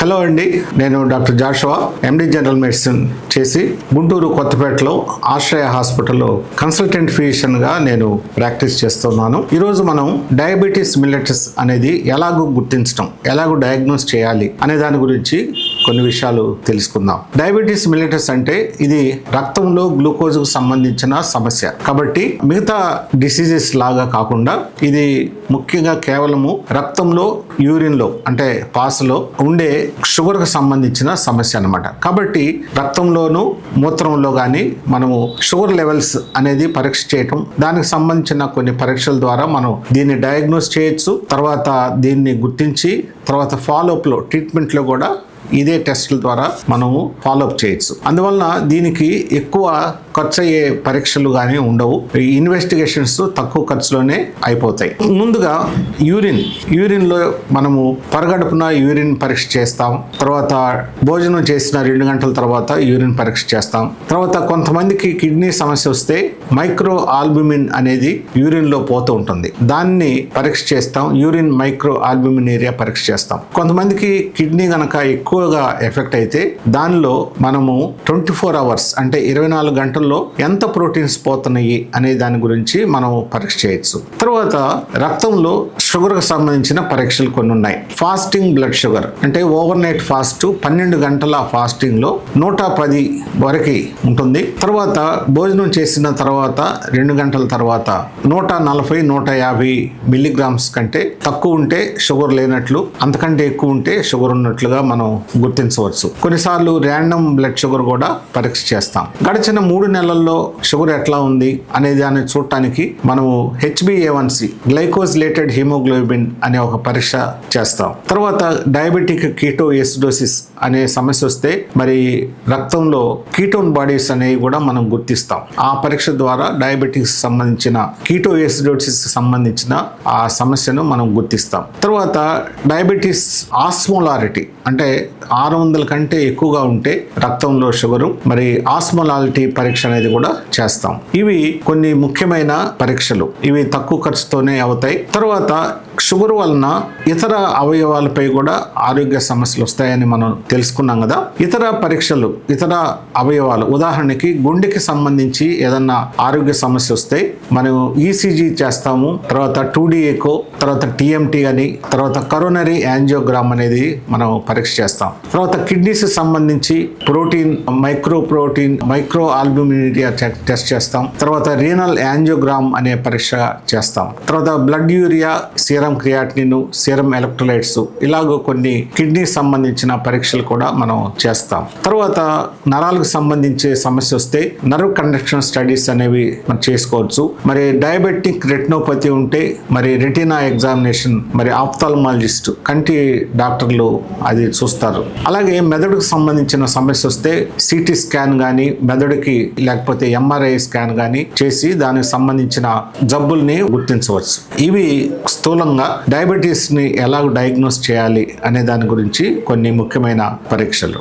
Hello అండి, నేను doctor Joshua, MD general medicine చేసి గుంటూరు కొత్తపేటలో ఆశ్రయ హాస్పిటల్లో కన్సల్టెంట్ ఫిజిషియన్గా నేను ప్రాక్టీస్ చేస్తున్నాను. ఈరోజు మనం డయాబెటీస్ మిల్లెటస్ అనేది ఎలాగో గుర్తించడం, ఎలాగో డయాగ్నోస్ చేయాలి అనే దాని గురించి కొన్ని విషయాలు తెలుసుకుందాం. డయాబెటీస్ మిల్లెటస్ అంటే ఇది రక్తంలో గ్లూకోజ్కు సంబంధించిన సమస్య. కాబట్టి మిగతా డిసీజెస్ లాగా కాకుండా ఇది ముఖ్యంగా కేవలము రక్తంలో, యూరిన్లో అంటే పాస్లో ఉండే షుగర్కు సంబంధించిన సమస్య అన్నమాట. కాబట్టి రక్తంలోను మూత్రంలో కానీ మనము షుగర్ లెవెల్స్ అనేది పరీక్ష చేయటం, దానికి సంబంధించిన కొన్ని పరీక్షల ద్వారా మనం దీన్ని డయాగ్నోస్ చేయొచ్చు. తర్వాత దీన్ని గుర్తించి తర్వాత ఫాలోఅప్లో ట్రీట్మెంట్లో కూడా ఇదే టెస్టుల ద్వారా మనము ఫాలోఅప్ చేయొచ్చు. అందువలన దీనికి ఎక్కువ ఖర్చు అయ్యే పరీక్షలు కానీ ఉండవు. ఈ ఇన్వెస్టిగేషన్స్ తక్కువ ఖర్చులోనే అయిపోతాయి. ముందుగా యూరిన్లో మనము పరగడుపున యూరిన్ పరీక్ష చేస్తాం. తర్వాత భోజనం చేసిన 2 గంటల తర్వాత యూరిన్ పరీక్ష చేస్తాం. తర్వాత కొంతమందికి కిడ్నీ సమస్య వస్తే మైక్రో ఆల్బుమిన్ అనేది యూరిన్లో పోతూ ఉంటుంది, దాన్ని పరీక్ష చేస్తాం. యూరిన్ మైక్రో ఆల్బుమిన్ ఏరియా పరీక్ష చేస్తాం. కొంతమందికి కిడ్నీ గనక ఎక్కువగా ఎఫెక్ట్ అయితే దానిలో మనము 24 అవర్స్ అంటే 24 గంటల్లో ఎంత ప్రోటీన్స్ పోతున్నాయి అనే దాని గురించి మనం పరీక్ష చేయొచ్చు. తర్వాత రక్తంలో షుగర్కి సంబంధించిన పరీక్షలు కొన్ని ఉన్నాయి. ఫాస్టింగ్ బ్లడ్ షుగర్ అంటే ఓవర్ నైట్ ఫాస్ట్ 12 గంటల ఫాస్టింగ్లో 110 వరకు ఉంటుంది. తర్వాత భోజనం చేసిన తర్వాత 2 గంటల తర్వాత 140-150 మిల్లీగ్రామ్స్ కంటే తక్కువ ఉంటే షుగర్ లేనట్లు, అంతకంటే ఎక్కువ ఉంటే షుగర్ ఉన్నట్లుగా మనం గుర్తించవచ్చు. కొన్నిసార్లు ర్యాండమ్ బ్లడ్ షుగర్ కూడా పరీక్ష చేస్తాం. గడిచిన 3 నెలల్లో షుగర్ ఎట్లా ఉంది అనే దాన్ని చూడటానికి మనము HbA1c గ్లైకోజిలేటెడ్ హిమోగ్లోబిన్ అనే ఒక పరీక్ష చేస్తాం. తర్వాత డయాబెటిక్ కీటోఎసిడోసిస్ అనే సమస్య వస్తే మరి రక్తంలో కీటోన్ బాడీస్ అనేవి కూడా మనం గుర్తిస్తాం. ఆ పరీక్ష ద్వారా డయాబెటిక్స్ సంబంధించిన కీటోఎసిడోసిస్ సంబంధించిన ఆ సమస్యను మనం గుర్తిస్తాం. తర్వాత డయాబెటీస్ ఆస్మోలారిటీ అంటే 600 కంటే ఎక్కువగా ఉంటే రక్తంలో షుగరు, మరి ఆస్మోలారిటీ పరీక్ష అనేది కూడా చేస్తాం. ఇవి కొన్ని ముఖ్యమైన పరీక్షలు. ఇవి తక్కువ ఖర్చుతోనే అవుతాయి. తర్వాత షుగర్ వలన ఇతర అవయవాలపై కూడా ఆరోగ్య సమస్యలు వస్తాయని మనం తెలుసుకున్నాం కదా. ఇతర పరీక్షలు, ఇతర అవయవాలు, ఉదాహరణకి గుండెకి సంబంధించి ఏదన్నా ఆరోగ్య సమస్య వస్తే మనం ఈసీజీ చేస్తాము. తర్వాత 2D ఎకో, తర్వాత TMT అని, తర్వాత కరోనరీ యాంజియోగ్రామ్ అనేది మనం పరీక్ష చేస్తాం. తర్వాత కిడ్నీస్ సంబంధించి ప్రోటీన్, మైక్రో ఆల్బుమినిరియా టెస్ట్ చేస్తాం. తర్వాత రీనల్ యాంజియోగ్రామ్ అనే పరీక్ష చేస్తాం. తర్వాత blood urea, serum creatinine, serum electrolytes, ఇలాగో కొన్ని కిడ్నీ సంబంధించిన పరీక్షలు కూడా మనం చేస్తాం. తర్వాత నరాలకు సంబంధించే సమస్య వస్తే నర్వ్ కండక్షన్ స్టడీస్ అనేవి మనం చేసుకోవచ్చు. మరి డయాబెటిక్ రెటినోపతి ఉంటే మరి రెటీనా ఎగ్జామినేషన్, మరి ఆప్థాల్మాలజిస్ట్ కంటి డాక్టర్లు అది చూస్తారు. అలాగే మెదడుకు సంబంధించిన సమస్య వస్తే సిటీ స్కాన్ కానీ, మెదడుకి లేకపోతే MRI స్కాన్ కానీ చేసి దానికి సంబంధించిన జబ్బుల్ని గుర్తించవచ్చు. ఇవి స్థూలంగా డయాబెటీస్ని ఎలా డయాగ్నోస్ చేయాలి అనే దాని గురించి కొన్ని ముఖ్యమైన పరీక్షలు.